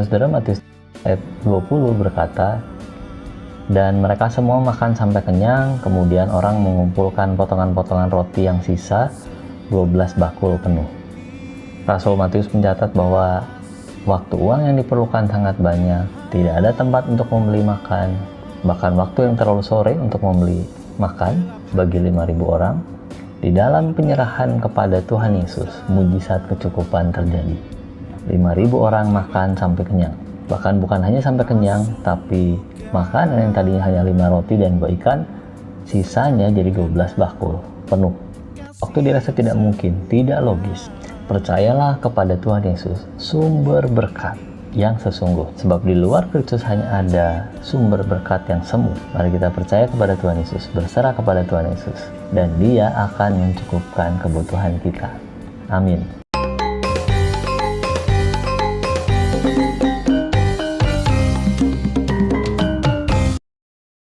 Saudara-saudara, Matius ayat 20 berkata, dan mereka semua makan sampai kenyang, kemudian orang mengumpulkan potongan-potongan roti yang sisa 12 bakul penuh. Rasul Matius mencatat bahwa waktu uang yang diperlukan sangat banyak, tidak ada tempat untuk membeli makan, bahkan waktu yang terlalu sore untuk membeli makan bagi 5.000 orang. Di dalam penyerahan kepada Tuhan Yesus, mujizat kecukupan terjadi. 5.000 orang makan sampai kenyang. Bahkan bukan hanya sampai kenyang, tapi makanan yang tadinya hanya 5 roti dan 2 ikan, sisanya jadi 12 bakul penuh. Waktu dirasa tidak mungkin, tidak logis. Percayalah kepada Tuhan Yesus, sumber berkat yang sesungguh. Sebab di luar Kristus hanya ada sumber berkat yang semu. Mari kita percaya kepada Tuhan Yesus, berserah kepada Tuhan Yesus, dan Dia akan mencukupkan kebutuhan kita. Amin.